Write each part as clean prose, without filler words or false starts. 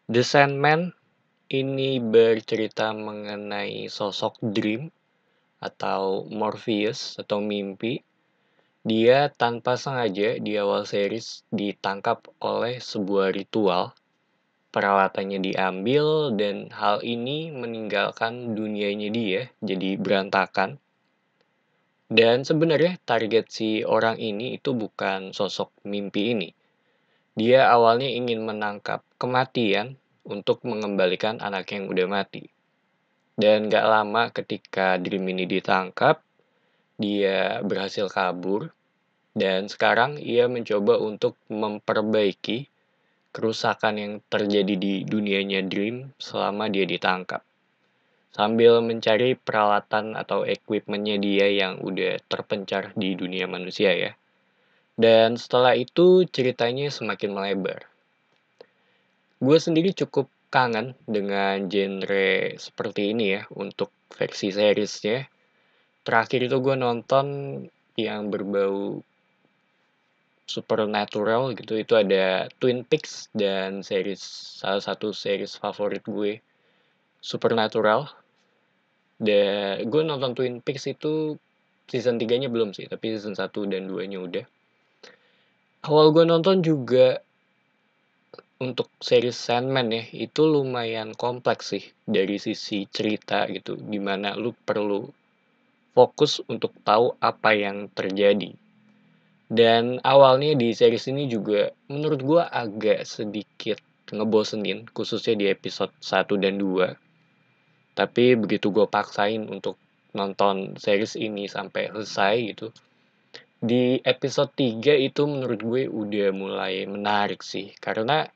The Sandman ini bercerita mengenai sosok Dream atau Morpheus atau mimpi. Dia tanpa sengaja di awal series ditangkap oleh sebuah ritual. Peralatannya diambil dan hal ini meninggalkan dunianya dia jadi berantakan. Dan sebenarnya target si orang ini itu bukan sosok mimpi ini. Dia awalnya ingin menangkap kematian untuk mengembalikan anak yang udah mati. Dan gak lama ketika Dream ini ditangkap, dia berhasil kabur. Dan sekarang ia mencoba untuk memperbaiki kerusakan yang terjadi di dunianya Dream selama dia ditangkap. Sambil mencari peralatan atau equipmentnya dia yang udah terpencar di dunia manusia ya. Dan setelah itu ceritanya semakin melebar. Gue sendiri cukup kangen dengan genre seperti ini ya untuk versi seriesnya. Terakhir itu gue nonton yang berbau supernatural gitu, itu ada Twin Peaks dan salah satu series favorit gue, Supernatural. Dan gue nonton Twin Peaks itu season 3-nya belum sih, tapi season 1 dan 2-nya udah. Awal gue nonton juga untuk series Sandman ya, itu lumayan kompleks sih dari sisi cerita gitu, dimana lu perlu fokus untuk tahu apa yang terjadi. Dan awalnya di series ini juga menurut gua agak sedikit ngebosenin, khususnya di episode 1 dan 2. Tapi begitu gue paksain untuk nonton series ini sampai selesai gitu, di episode 3 itu menurut gue udah mulai menarik sih. Karena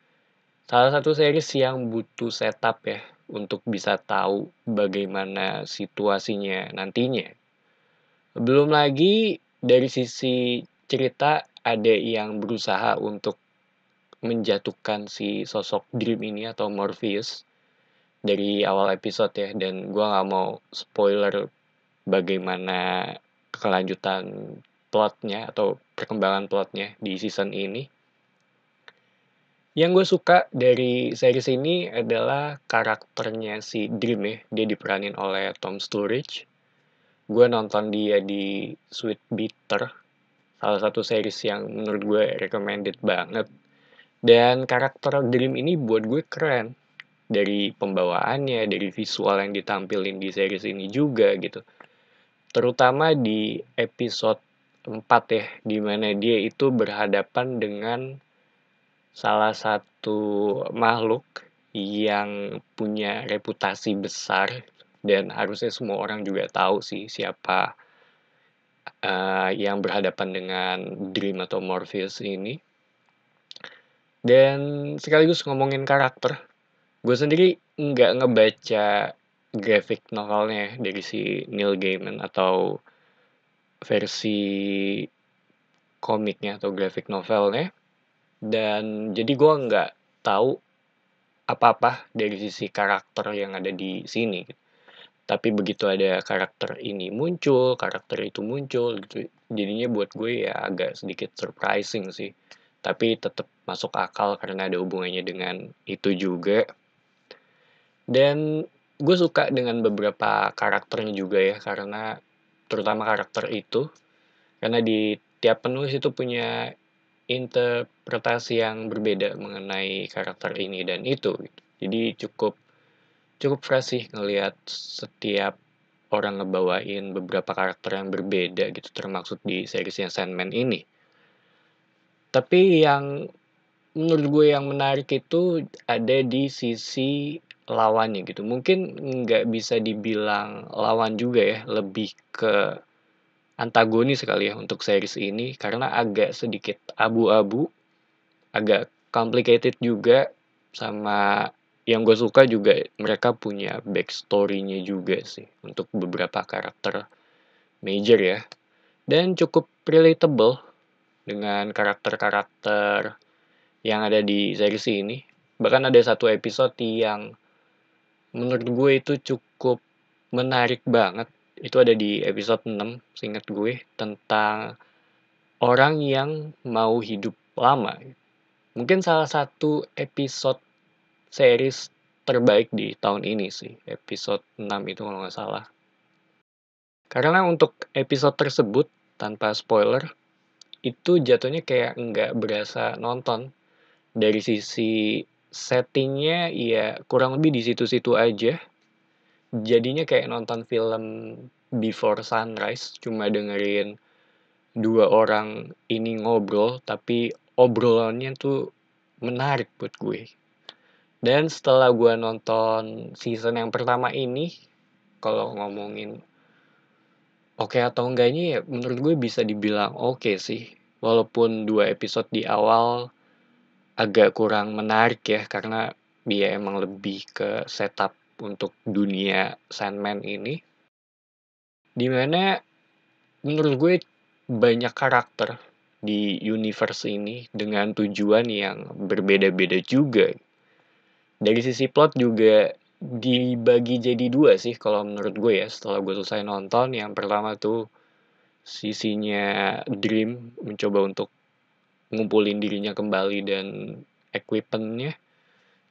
salah satu series yang butuh setup ya untuk bisa tahu bagaimana situasinya nantinya. Belum lagi dari sisi cerita ada yang berusaha untuk menjatuhkan si sosok Dream ini atau Morpheus dari awal episode ya, dan gue nggak mau spoiler bagaimana kelanjutan plotnya atau perkembangan plotnya di season ini. Yang gue suka dari series ini adalah karakternya si Dream ya. Dia diperanin oleh Tom Sturridge. Gue nonton dia di Sweet Bitter, salah satu series yang menurut gue recommended banget. Dan karakter Dream ini buat gue keren. Dari pembawaannya, dari visual yang ditampilin di series ini juga gitu. Terutama di episode 4 ya, di mana dia itu berhadapan dengan salah satu makhluk yang punya reputasi besar dan harusnya semua orang juga tahu sih siapa yang berhadapan dengan Dream atau Morpheus ini. Dan sekaligus ngomongin karakter, gue sendiri nggak ngebaca graphic novelnya dari si Neil Gaiman atau versi komiknya atau graphic novelnya. Dan jadi gue nggak tahu apa-apa dari sisi karakter yang ada di sini. Tapi begitu ada karakter ini muncul, karakter itu muncul gitu. Jadinya buat gue ya agak sedikit surprising sih. Tapi tetap masuk akal karena ada hubungannya dengan itu juga. Dan gue suka dengan beberapa karakternya juga ya, karena terutama karakter itu. Karena di tiap penulis itu punya interpretasi yang berbeda mengenai karakter ini dan itu gitu. Jadi cukup cukup fresh sih ngelihat setiap orang ngebawain beberapa karakter yang berbeda gitu, termasuk di seriesnya Sandman ini. Tapi yang menurut gue yang menarik itu ada di sisi lawannya gitu. Mungkin nggak bisa dibilang lawan juga ya, lebih ke antagonis sekali ya untuk series ini karena agak sedikit abu-abu, agak complicated juga, sama yang gue suka juga mereka punya backstory-nya juga sih untuk beberapa karakter major ya. Dan cukup relatable dengan karakter-karakter yang ada di series ini. Bahkan ada satu episode yang menurut gue itu cukup menarik banget. Itu ada di episode 6, seingat gue, tentang orang yang mau hidup lama. Mungkin salah satu episode series terbaik di tahun ini sih, episode 6 itu kalau nggak salah. Karena untuk episode tersebut, tanpa spoiler, itu jatuhnya kayak nggak berasa nonton. Dari sisi settingnya ya kurang lebih di situ-situ aja. Jadinya kayak nonton film Before Sunrise, cuma dengerin dua orang ini ngobrol, tapi obrolannya tuh menarik buat gue. Dan setelah gue nonton season yang pertama ini, kalau ngomongin oke atau enggaknya ya menurut gue bisa dibilang oke sih. Walaupun 2 episode di awal agak kurang menarik ya, karena dia emang lebih ke setup untuk dunia Sandman ini. Dimana menurut gue banyak karakter di universe ini dengan tujuan yang berbeda-beda juga. Dari sisi plot juga dibagi jadi dua sih kalau menurut gue ya, setelah gue selesai nonton. Yang pertama tuh sisinya Dream mencoba untuk ngumpulin dirinya kembali dan equipment-nya,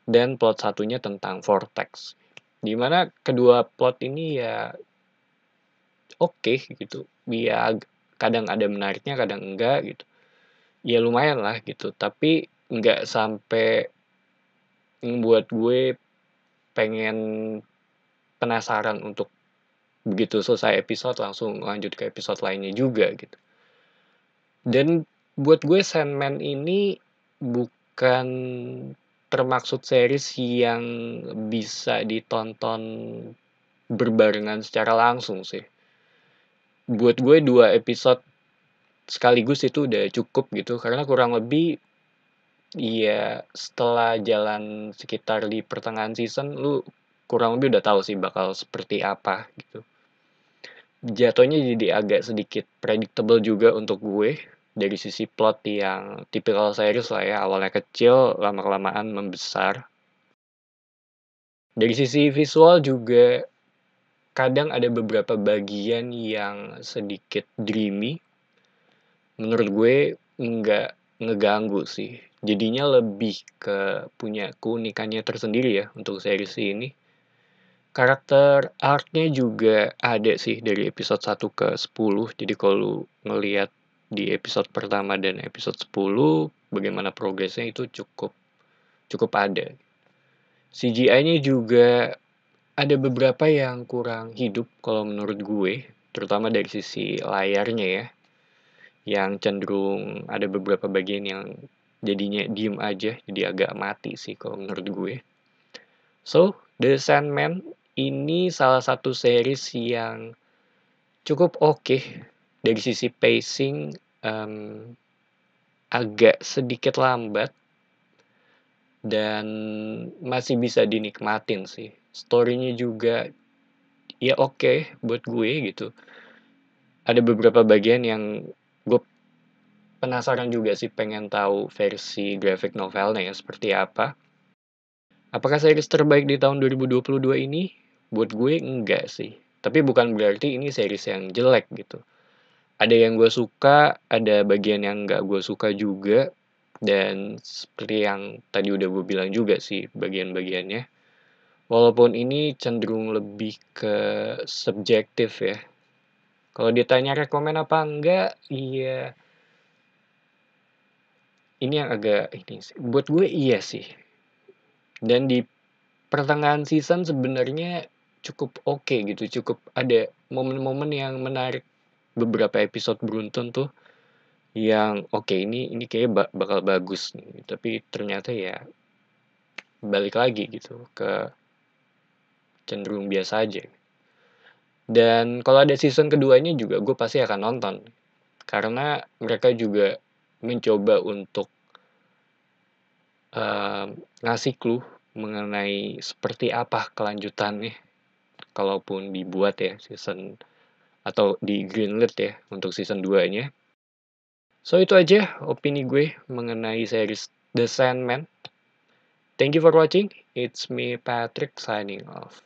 dan plot satunya tentang Vortex. Dimana kedua plot ini ya oke gitu. Ya kadang ada menariknya, kadang enggak gitu. Ya lumayan lah gitu, tapi nggak sampai membuat gue pengen penasaran untuk begitu selesai episode langsung lanjut ke episode lainnya juga gitu. Dan buat gue Sandman ini bukan termaksud series yang bisa ditonton berbarengan secara langsung sih. Buat gue 2 episode sekaligus itu udah cukup gitu, karena kurang lebih ya setelah jalan sekitar di pertengahan season lu kurang lebih udah tahu sih bakal seperti apa gitu. Jatuhnya jadi agak sedikit predictable juga untuk gue dari sisi plot yang tipikal series lah ya, awalnya kecil lama-kelamaan membesar. Dari sisi visual juga kadang ada beberapa bagian yang sedikit dreamy. Menurut gue nggak ngeganggu sih. Jadinya lebih ke punya keunikannya tersendiri ya untuk series ini. Karakter arc-nya juga ada sih dari episode 1 ke 10. Jadi kalau lu ngelihat di episode pertama dan episode 10 bagaimana progresnya itu cukup cukup ada. CGI-nya juga ada beberapa yang kurang hidup kalau menurut gue, terutama dari sisi layarnya ya, yang cenderung ada beberapa bagian yang jadinya diem aja, jadi agak mati sih kalau menurut gue. So, The Sandman ini salah satu series yang cukup oke dari sisi pacing, agak sedikit lambat dan masih bisa dinikmatin sih. Story-nya juga ya oke buat gue gitu. Ada beberapa bagian yang gue penasaran juga sih, pengen tahu versi graphic novelnya ya seperti apa. Apakah series terbaik di tahun 2022 ini? Buat gue enggak sih. Tapi bukan berarti ini series yang jelek gitu. Ada yang gue suka, ada bagian yang nggak gue suka juga. Dan seperti yang tadi udah gue bilang juga sih bagian-bagiannya. Walaupun ini cenderung lebih ke subjektif ya. Kalau ditanya rekomen apa enggak, iya. Ini yang agak ini sih. Buat gue iya sih. Dan di pertengahan season sebenarnya cukup oke gitu, cukup ada momen-momen yang menarik, beberapa episode beruntun tuh yang oke, ini kayaknya bakal bagus nih, tapi ternyata ya balik lagi gitu ke cenderung biasa aja. Dan kalau ada season keduanya juga gue pasti akan nonton, karena mereka juga mencoba untuk ngasih clue mengenai seperti apa kelanjutannya kalaupun dibuat ya season atau di greenlit ya untuk season 2-nya. So itu aja opini gue mengenai series The Sandman. Thank you for watching. It's me Patrick signing off.